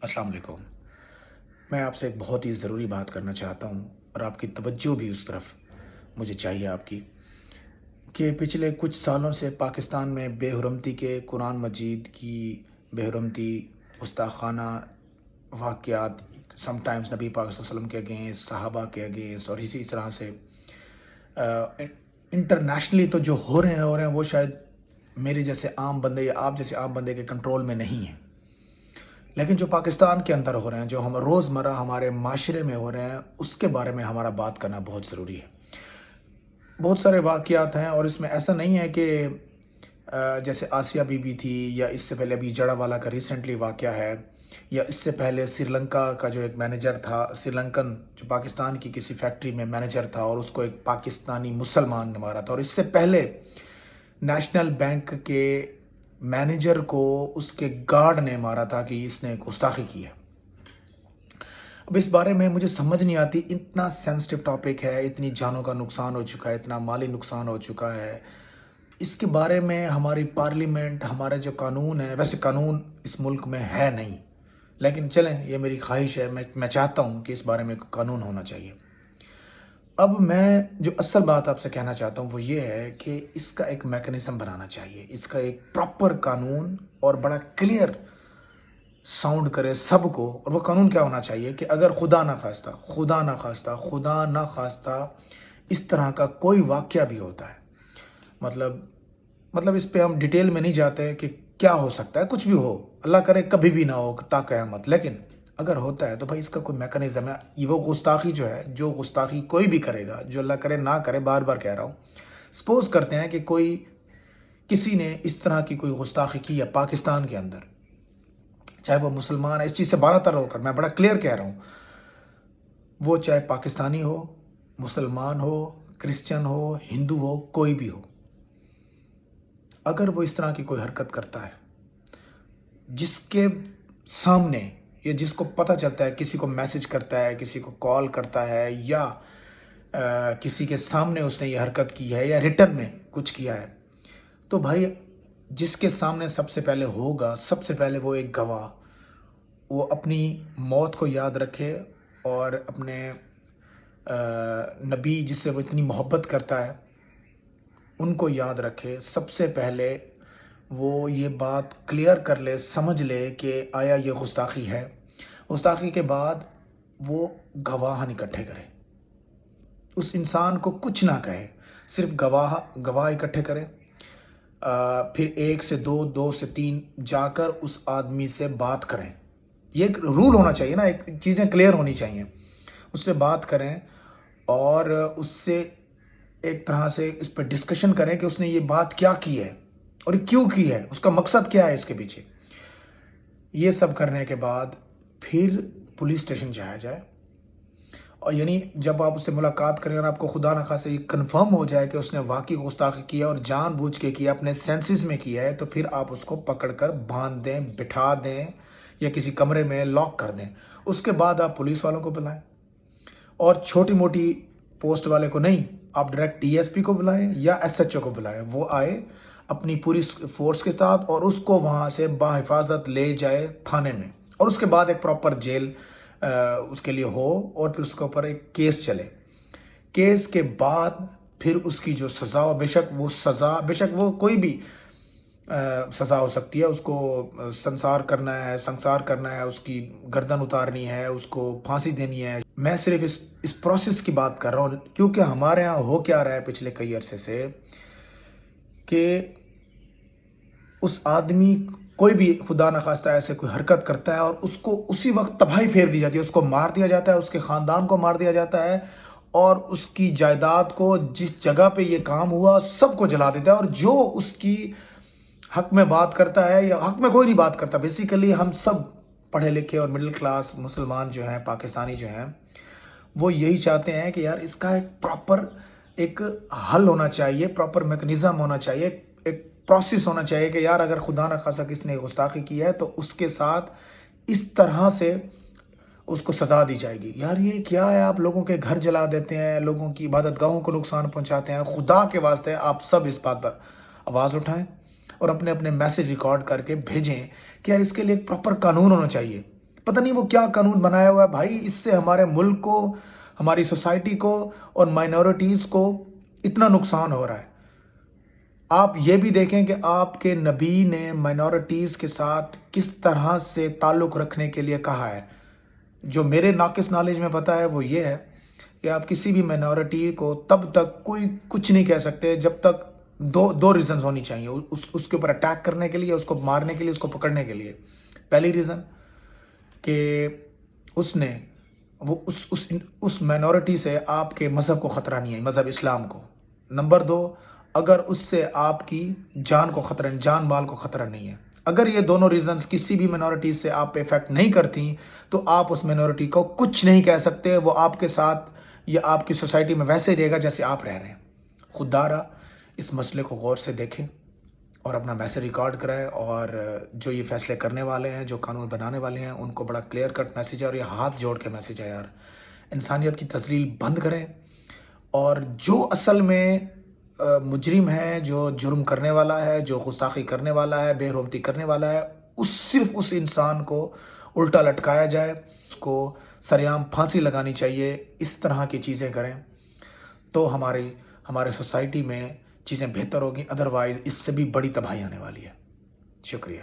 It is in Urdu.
السلام علیکم۔ میں آپ سے ایک بہت ہی ضروری بات کرنا چاہتا ہوں اور آپ کی توجہ بھی اس طرف مجھے چاہیے آپ کی کہ پچھلے کچھ سالوں سے پاکستان میں بے حرمتی کے قرآن مجید کی بے حرمتی گستاخانہ واقعات سم ٹائمز نبی پاک صلی اللہ علیہ وسلم کے اگینسٹ، صحابہ کے اگینسٹ اور اسی طرح سے انٹرنیشنلی تو جو ہو رہے ہیں وہ شاید میرے جیسے عام بندے یا آپ جیسے عام بندے کے کنٹرول میں نہیں ہیں، لیکن جو پاکستان کے اندر ہو رہے ہیں، جو ہم روزمرہ ہمارے معاشرے میں ہو رہے ہیں، اس کے بارے میں ہمارا بات کرنا بہت ضروری ہے۔ بہت سارے واقعات ہیں اور اس میں ایسا نہیں ہے کہ جیسے آسیہ بی بی تھی، یا اس سے پہلے ابھی جڑا والا کا ریسنٹلی واقعہ ہے، یا اس سے پہلے سری لنکا کا جو ایک مینیجر تھا، سری لنکن جو پاکستان کی کسی فیکٹری میں مینیجر تھا اور اس کو ایک پاکستانی مسلمان نے مارا تھا، اور اس سے پہلے نیشنل بینک کے مینیجر کو اس کے گارڈ نے مارا تھا کہ اس نے گستاخی کی ہے۔ اب اس بارے میں مجھے سمجھ نہیں آتی، اتنا سینسٹیو ٹاپک ہے، اتنی جانوں کا نقصان ہو چکا ہے، اتنا مالی نقصان ہو چکا ہے، اس کے بارے میں ہماری پارلیمنٹ، ہمارے جو قانون ہے، ویسے قانون اس ملک میں ہے نہیں، لیکن چلیں یہ میری خواہش ہے، میں چاہتا ہوں کہ اس بارے میں قانون ہونا چاہیے۔ اب میں جو اصل بات آپ سے کہنا چاہتا ہوں وہ یہ ہے کہ اس کا ایک میکنزم بنانا چاہیے، اس کا ایک پراپر قانون اور بڑا کلیئر ساؤنڈ کرے سب کو۔ اور وہ قانون کیا ہونا چاہیے کہ اگر خدا نہ خواستہ اس طرح کا کوئی واقعہ بھی ہوتا ہے، مطلب اس پہ ہم ڈیٹیل میں نہیں جاتے کہ کیا ہو سکتا ہے، کچھ بھی ہو، اللہ کرے کبھی بھی نہ ہو تا قیامت، لیکن اگر ہوتا ہے تو بھائی اس کا کوئی میکنزم ہے۔ یہ وہ گستاخی جو گستاخی کوئی بھی کرے گا، جو اللہ کرے نہ کرے، بار بار کہہ رہا ہوں، سپوز کرتے ہیں کہ کسی نے اس طرح کی کوئی گستاخی کی ہے پاکستان کے اندر، چاہے وہ مسلمان ہے، اس چیز سے بارہ تر ہو کر میں بڑا کلیئر کہہ رہا ہوں، وہ چاہے پاکستانی ہو، مسلمان ہو، کرسچن ہو، ہندو ہو، کوئی بھی ہو، اگر وہ اس طرح کی کوئی حرکت کرتا ہے جس کے سامنے یا جس کو پتہ چلتا ہے، کسی کو میسج کرتا ہے، کسی کو کال کرتا ہے، یا کسی کے سامنے اس نے یہ حرکت کی ہے یا ریٹن میں کچھ کیا ہے، تو بھائی جس کے سامنے سب سے پہلے ہوگا، سب سے پہلے وہ ایک گواہ، وہ اپنی موت کو یاد رکھے اور اپنے نبی جس سے وہ اتنی محبت کرتا ہے ان کو یاد رکھے، سب سے پہلے وہ یہ بات کلیئر کر لے، سمجھ لے کہ آیا یہ گستاخی ہے۔ گستاخی کے بعد وہ گواہ اکٹھے کرے، اس انسان کو کچھ نہ کہے، صرف گواہ اکٹھے کرے، پھر ایک سے دو، دو سے تین جا کر اس آدمی سے بات کریں۔ یہ ایک رول ہونا چاہیے نا، ایک چیزیں کلیئر ہونی چاہیے، اس سے بات کریں اور اس سے ایک طرح سے اس پہ ڈسکشن کریں کہ اس نے یہ بات کیا کی ہے اور کیوں کی ہے، اس کا مقصد کیا ہے اس کے پیچھے۔ یہ سب کرنے کے بعد پھر پولیس اسٹیشن جایا جائے، اور یعنی جب آپ اس سے ملاقات کریں اور آپ کو خدا نخواستہ یہ کنفرم ہو جائے کہ اس نے واقعی گستاخی کیا اور جان بوجھ کے کیا، اپنے سینسز میں کیا ہے، تو پھر آپ اس کو پکڑ کر باندھ دیں، بٹھا دیں یا کسی کمرے میں لاک کر دیں۔ اس کے بعد آپ پولیس والوں کو بلائیں، اور چھوٹی موٹی پوسٹ والے کو نہیں، آپ ڈائریکٹ ڈی ایس پی کو بلائیں یا ایس ایچ او کو بلائیں، وہ آئے اپنی پوری فورس کے ساتھ اور اس کو وہاں سے بحفاظت لے جائے تھانے میں، اور اس کے بعد ایک پراپر جیل اس کے لیے ہو، اور پھر اس کے اوپر ایک کیس چلے۔ کیس کے بعد پھر اس کی جو سزا ہو، بے شک وہ کوئی بھی سزا ہو سکتی ہے، اس کو سنسار کرنا ہے، اس کی گردن اتارنی ہے، اس کو پھانسی دینی ہے۔ میں صرف اس پروسیس کی بات کر رہا ہوں، کیونکہ ہمارے ہاں ہو کیا رہا ہے پچھلے کئی عرصے سے کہ اس آدمی کوئی بھی خدا نخواستہ ایسے کوئی حرکت کرتا ہے اور اس کو اسی وقت تباہی پھیر دی جاتی ہے، اس کو مار دیا جاتا ہے، اس کے خاندان کو مار دیا جاتا ہے، اور اس کی جائیداد کو، جس جگہ پہ یہ کام ہوا، سب کو جلا دیتا ہے، اور جو اس کی حق میں بات کرتا ہے یا حق میں کوئی نہیں بات کرتا، بیسیکلی ہم سب پڑھے لکھے اور مڈل کلاس مسلمان جو ہیں، پاکستانی جو ہیں، وہ یہی چاہتے ہیں کہ یار اس کا ایک پراپر ایک حل ہونا چاہیے، پراپر میکنزم ہونا چاہیے، ایک پروسیس ہونا چاہیے کہ یار اگر خدا نہ خواستہ کس نے گستاخی کی ہے تو اس کے ساتھ اس طرح سے اس کو سزا دی جائے گی۔ یار یہ کیا ہے، آپ لوگوں کے گھر جلا دیتے ہیں، لوگوں کی عبادت گاہوں کو نقصان پہنچاتے ہیں۔ خدا کے واسطے آپ سب اس بات پر آواز اٹھائیں اور اپنے میسج ریکارڈ کر کے بھیجیں کہ یار اس کے لیے ایک پراپر قانون ہونا چاہیے۔ پتہ نہیں وہ کیا قانون بنایا ہوا ہے بھائی، اس سے ہمارے ملک کو، ہماری سوسائٹی کو اور مائنورٹیز کو اتنا نقصان ہو رہا ہے۔ آپ یہ بھی دیکھیں کہ آپ کے نبی نے مائنورٹیز کے ساتھ کس طرح سے تعلق رکھنے کے لیے کہا ہے۔ جو میرے ناقص نالج میں پتہ ہے وہ یہ ہے کہ آپ کسی بھی مائنورٹی کو تب تک کوئی کچھ نہیں کہہ سکتے جب تک دو ریزنز ہونی چاہیے اس کے اوپر اٹیک کرنے کے لیے، اس کو مارنے کے لیے، اس کو پکڑنے کے لیے۔ پہلی ریزن کہ اس نے وہ اس مائنورٹی سے آپ کے مذہب کو خطرہ نہیں ہے، مذہب اسلام کو۔ نمبر 2، اگر اس سے آپ کی جان کو خطرہ، جان مال کو خطرہ نہیں ہے۔ اگر یہ دونوں ریزنز کسی بھی مائنورٹی سے آپ پہ افیکٹ نہیں کرتی تو آپ اس مائنورٹی کو کچھ نہیں کہہ سکتے، وہ آپ کے ساتھ یا آپ کی سوسائٹی میں ویسے رہے گا جیسے آپ رہ رہے ہیں۔ خدا را اس مسئلے کو غور سے دیکھیں اور اپنا میسج ریکارڈ کرائیں، اور جو یہ فیصلے کرنے والے ہیں، جو قانون بنانے والے ہیں، ان کو بڑا کلیئر کٹ میسج ہے، اور یہ ہاتھ جوڑ کے میسج ہے یار، انسانیت کی تذلیل بند کریں، اور جو اصل میں مجرم ہے، جو جرم کرنے والا ہے، جو گستاخی کرنے والا ہے، بے حرمتی کرنے والا ہے، صرف اس انسان کو الٹا لٹکایا جائے، اس کو سریعام پھانسی لگانی چاہیے۔ اس طرح کی چیزیں کریں تو ہمارے سوسائٹی میں چیزیں بہتر ہوگی، ادروائز اس سے بھی بڑی تباہی آنے والی ہے۔ شکریہ۔